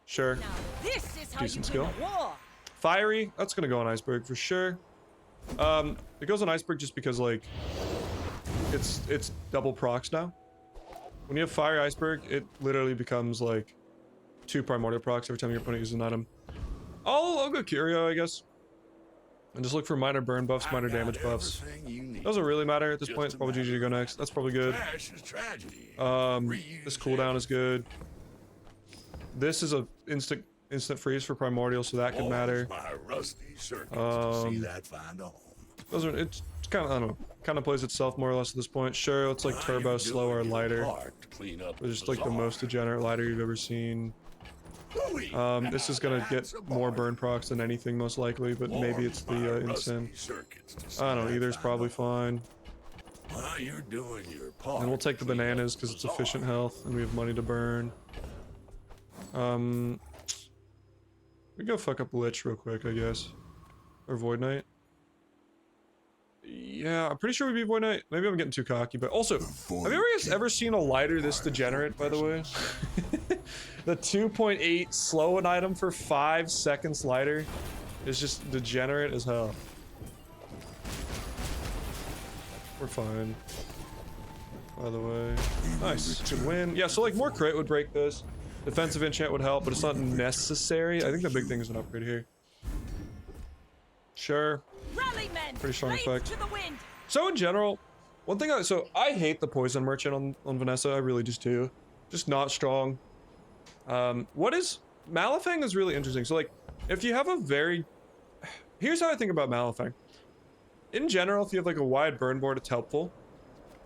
Sure. Now this is how Decent you skill. win a war. Fiery, that's gonna go on iceberg for sure. It goes on iceberg just because, like, it's double procs now. When you have fire iceberg, it literally becomes like 2 primordial procs every time your opponent uses an item. I'll go Curio, I guess, and just look for minor burn buffs, minor damage buffs. Doesn't really matter at this point. It's probably GG to go next. That's probably good. This cooldown is good. This is a instant freeze for primordial, so that could matter. It's kind of, I don't know, kind of plays itself more or less at this point. Sure, it's like turbo, slower, lighter. It's just like the most degenerate lighter you've ever seen. This is gonna get more burn procs than anything most likely, but maybe it's the Insin. I don't know, either's probably fine. And we'll take the bananas because it's efficient health and we have money to burn. We go fuck up Lich real quick, I guess. Or Void Knight. Yeah, I'm pretty sure we'd be Void Knight. Maybe I'm getting too cocky, but also, have you ever seen a lighter this degenerate, by the way? The 2.8 slow an item for 5 seconds lighter is just degenerate as hell. We're fine. By the way. Nice. Good win. Yeah, so like more crit would break this. Defensive enchant would help, but it's not necessary. I think the big thing is an upgrade here. Sure. Rally men, Pretty strong blades effect. to the wind. So in general, one thing I hate the poison merchant on Vanessa. I really just do. Just not strong. Malifang is really interesting. So like, if you have a here's how I think about Malifang. In general, if you have like a wide burn board, it's helpful.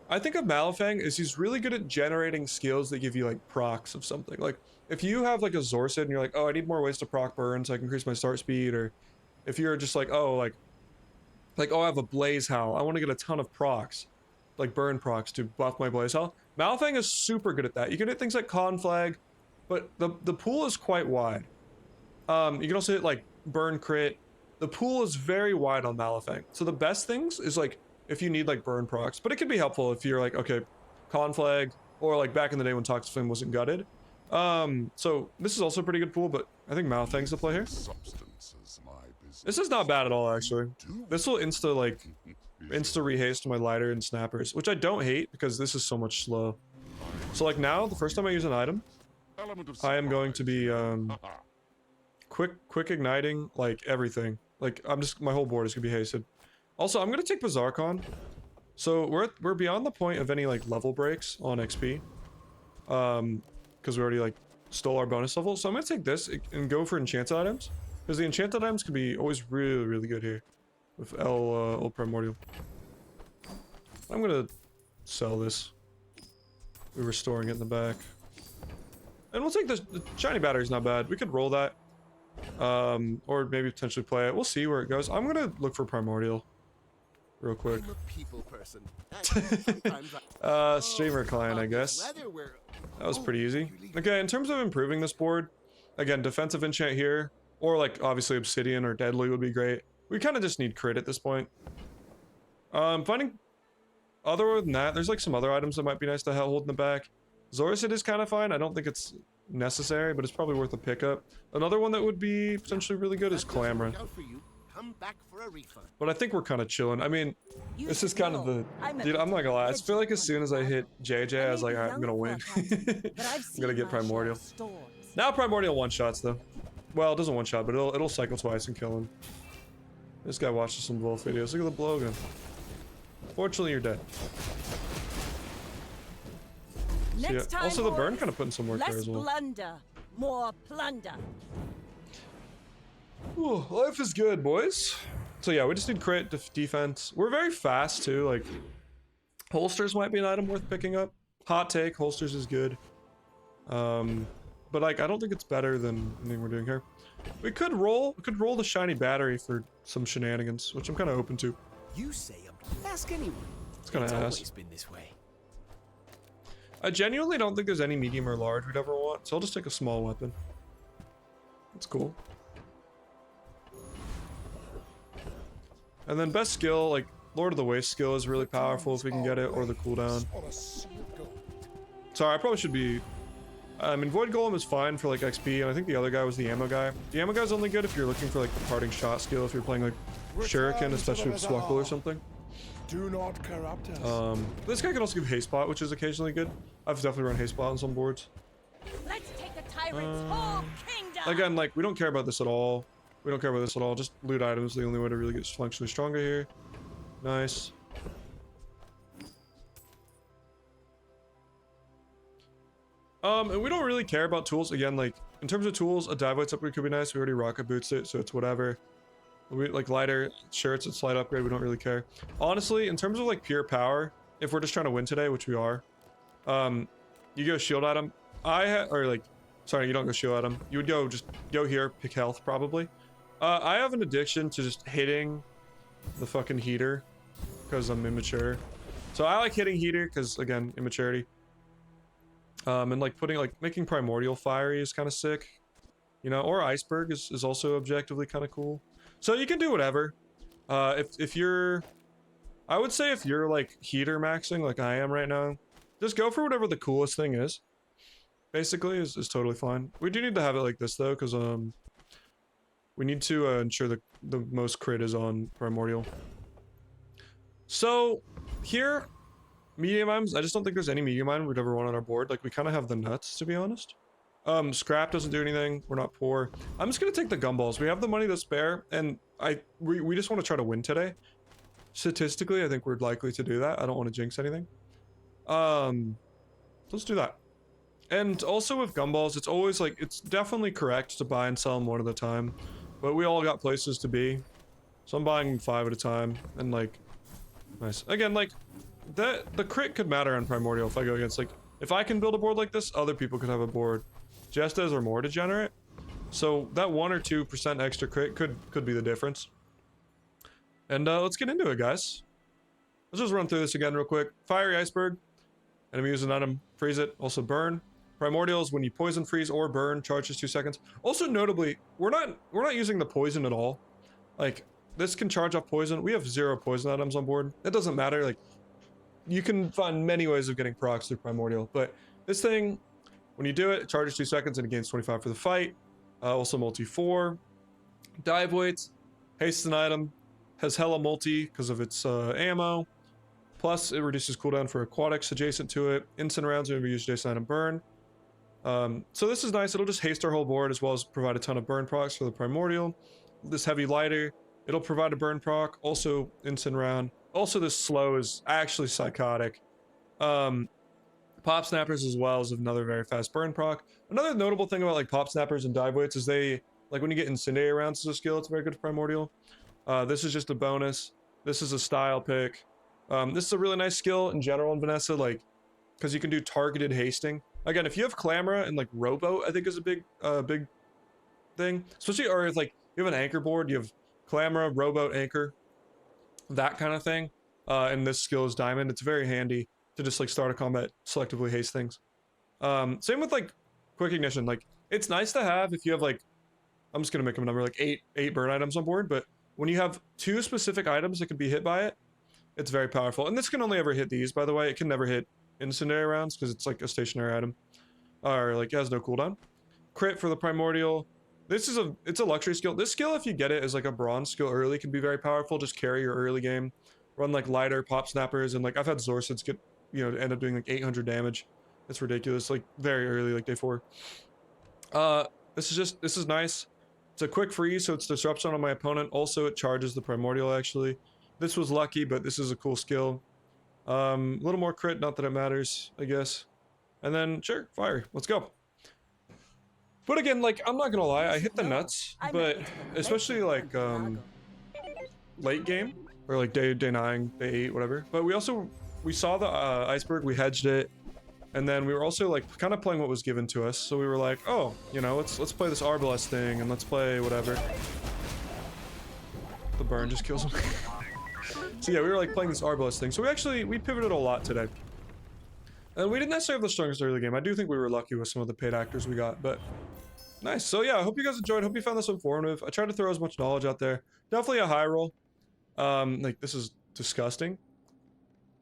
I think of Malifang is he's really good at generating skills that give you like procs of something. Like if you have like a Zorsid and you're like, oh, I need more ways to proc burn so I can increase my start speed, or if you're just like, oh, oh, I have a Blaze Howl, I want to get a ton of procs, like burn procs to buff my Blaze Howl. Malifang is super good at that. You can hit things like Conflag, but the pool is quite wide. You can also hit like burn crit. The pool is very wide on Malifang. So the best things is like if you need like burn procs, but it can be helpful if you're like, okay, Conflag, or like back in the day when Toxic Flame wasn't gutted. So this is also a pretty good pool, but I think Malifang's the play here. This is not bad at all, actually. This will insta rehaste my lighter and snappers, which I don't hate because this is so much slow. So like now, the first time I use an item, I am going to be quick igniting like everything. Like my whole board is gonna be hasted. Also, I'm gonna take Bazaar Con. So we're beyond the point of any like level breaks on XP. Because we already like stole our bonus level. So I'm gonna take this and go for enchanted items. Because the enchanted items can be always really, really good here. With old Primordial. I'm gonna sell this. We were storing it in the back. And we'll take this. The shiny battery's not bad. We could roll that. Or maybe potentially play it. We'll see where it goes. I'm gonna look for Primordial. real quick. I'm a people person. Sometimes Streamer client, I guess. That was pretty easy. Okay, in terms of improving this board, again, defensive enchant here, or like obviously obsidian or deadly would be great. We kind of just need crit at this point. Finding other than that, there's like some other items that might be nice to hold in the back. Zoricid is kind of fine. I don't think it's necessary, but it's probably worth a pickup. Another one that would be potentially really good is Clamra. Come back for a refund. But I think we're kind of chilling. I mean, You this is should kind of know, the... Dude, I'm not gonna lie. I feel like as soon as I hit JJ, I was like, alright, I'm gonna win. I'm gonna get Primordial. Now Primordial one-shots, though. Well, it doesn't one-shot, but it'll cycle twice and kill him. This guy watches some Volf videos. Look at the blowgun. Fortunately, you're dead. So, yeah. Also, the burn kind of putting some work there as well. Less blunder, more plunder. Ooh, life is good, boys. So yeah, we just need crit defense. We're very fast too. Like holsters might be an item worth picking up. Hot take, holsters is good. But like I don't think it's better than anything we're doing here. We could roll the shiny battery for some shenanigans, which I'm kind of open to. You say ask anyone. It's kind of ass. Always been this way. I genuinely don't think there's any medium or large we'd ever want, so I'll just take a small weapon. That's cool. And then best skill, like Lord of the Waste skill is really powerful if we can get it, or the cooldown. Sorry, I probably should be... I mean, Void Golem is fine for like XP, and I think the other guy was the ammo guy. The ammo guy's only good if you're looking for like the parting shot skill, if you're playing like Shuriken, especially with Swuckle or something. Do not corrupt us. This guy can also give haste spot, which is occasionally good. I've definitely run haste spot on some boards. Let's take the tyrant's whole kingdom. Again, like we don't care about this at all. We don't care about this at all. Just loot items, the only way to really get functionally stronger here. Nice. And we don't really care about tools. Again, like in terms of tools, a dive lights upgrade could be nice. We already rocket boots it, so it's whatever. We like lighter, sure, it's a slight upgrade. We don't really care. Honestly, in terms of like pure power, if we're just trying to win today, which we are, you go shield item. Sorry, you don't go shield item. You would go here, pick health probably. I have an addiction to just hitting the fucking heater because I'm immature. So I like hitting heater because again, immaturity. And like making primordial fiery is kind of sick, you know, or iceberg is also objectively kind of cool. So you can do whatever. If you're, I would say if you're like heater maxing like I am right now, just go for whatever the coolest thing is. Basically is totally fine. We do need to have it like this though, because we need to ensure the most crit is on primordial. So here, medium items, I just don't think there's any medium item we'd ever want on our board. Like we kind of have the nuts, to be honest. Scrap doesn't do anything. We're not poor. I'm just gonna take the gumballs. We have the money to spare, and we just want to try to win today. Statistically, I think we're likely to do that. I don't want to jinx anything. Let's do that. And also with gumballs, it's always like, it's definitely correct to buy and sell them one at a time, but we all got places to be, so I'm buying 5 at a time. And like, nice. Again, like the crit could matter on primordial. If I go against, like, if I can build a board like this, other people could have a board just as or more degenerate. So that 1 or 2% extra crit could be the difference. And let's get into it, guys. Let's just run through this again real quick. Fiery iceberg. Enemy use an item, freeze it. Also burn. Primordials, when you poison, freeze, or burn, charges 2 seconds. Also notably, we're not using the poison at all. Like, this can charge off poison. We have 0 poison items on board. It doesn't matter. Like, you can find many ways of getting procs through primordial, but this thing, when you do it, it charges 2 seconds and it gains 25 for the fight. Also multi 4. Dive weights, haste an item, has hella multi because of its ammo. Plus, it reduces cooldown for aquatics adjacent to it. Instant rounds whenever you use adjacent item burn. So this is nice. It'll just haste our whole board as well as provide a ton of burn procs for the primordial. This heavy lighter, it'll provide a burn proc. Also instant round. Also, this slow is actually psychotic. Pop snappers as well is another very fast burn proc. Another notable thing about like pop snappers and dive weights is they, like when you get incendiary rounds as a skill, it's very good for primordial. This is just a bonus. This is a style pick. This is a really nice skill in general in Vanessa, like, because you can do targeted hasting. Again, if you have Clamra and like Rowboat, I think is a big thing. Especially, or if like you have an anchor board, you have Clamra, Rowboat, Anchor. that kind of thing. And this skill is diamond. It's very handy to just like start a combat, selectively haste things. Same with like quick ignition. Like it's nice to have if you have like, I'm just gonna make a number like eight burn items on board, but when you have 2 specific items that can be hit by it, it's very powerful. And this can only ever hit these, by the way. It can never hit incendiary rounds because it's like a stationary item, or like it has no cooldown. Crit for the primordial. It's a luxury skill. This skill, if you get it as like a bronze skill early, can be very powerful. Just carry your early game, run like lighter pop snappers, and like I've had Zorsids get, you know, end up doing like 800 damage. It's ridiculous. Like very early, like day 4. This is nice. It's a quick freeze, so it's disruption on my opponent. Also, it charges the primordial. Actually, this was lucky, but this is a cool skill. A little more crit, not that it matters, I guess. And then sure, fire. Let's go. But again, like I'm not gonna lie, I hit the nuts, but especially like late game or like day 9, day 8, whatever. But we saw the iceberg, we hedged it, and then we were also like kind of playing what was given to us. So we were like, oh, you know, let's play this Arbalest thing and let's play whatever. The burn just kills him. So yeah, we were like playing this Arbalest thing. So we pivoted a lot today. And we didn't necessarily have the strongest early game. I do think we were lucky with some of the paid actors we got, but nice. So yeah, I hope you guys enjoyed. Hope you found this informative. I tried to throw as much knowledge out there. Definitely a high roll. Like this is disgusting.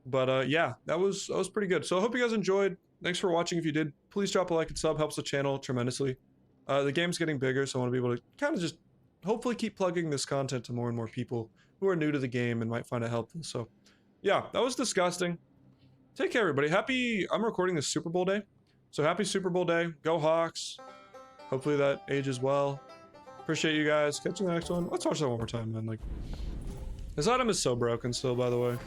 But yeah, that was pretty good. So I hope you guys enjoyed. Thanks for watching. If you did, please drop a like and sub. Helps the channel tremendously. The game's getting bigger, so I want to be able to kind of just hopefully keep plugging this content to more and more people who are new to the game and might find it helpful. So yeah, that was disgusting. Take care, everybody. I'm recording this Super Bowl day. So happy Super Bowl day. Go Hawks. Hopefully that ages well. Appreciate you guys. Catch you in the next one. Let's watch that one more time, man. Like, this item is so broken still, by the way.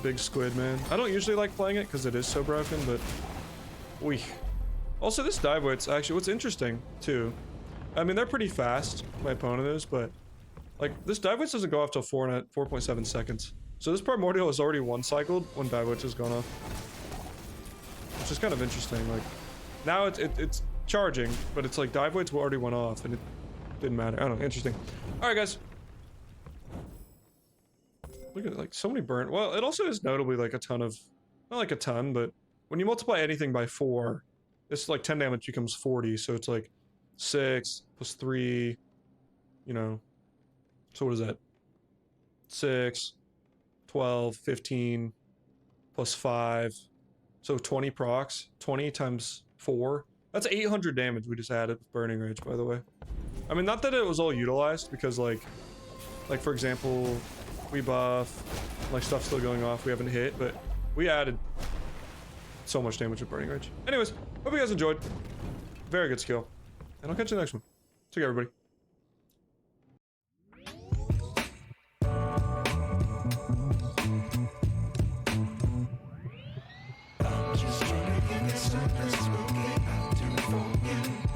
Big squid, man. I don't usually like playing it because it is so broken, but also this dive weight's actually what's interesting too. I mean, they're pretty fast, my opponent is, but like this dive weight doesn't go off till 4.7 seconds. So this primordial is already 1 cycled when dive weight has gone off, which is kind of interesting. Like now it's charging, but it's like dive weights already went off and it didn't matter. I don't know. Interesting. All right, guys. Look at like so many burnt. Well, it also is notably like a ton of, not like a ton, but when you multiply anything by 4, it's like 10 damage becomes 40. So it's like 6 plus 3, you know. So what is that? 6, 12, 15 plus 5. So 20 procs. 20 times 4. That's 800 damage we just added with Burning Rage, by the way. I mean, not that it was all utilized, because like for example, we buff, like stuff's still going off, we haven't hit, but we added so much damage with Burning Rage. Anyways, hope you guys enjoyed. Very good skill. And I'll catch you in the next one. Take care, everybody. Just trying to get this stuff that's spoken out to forget.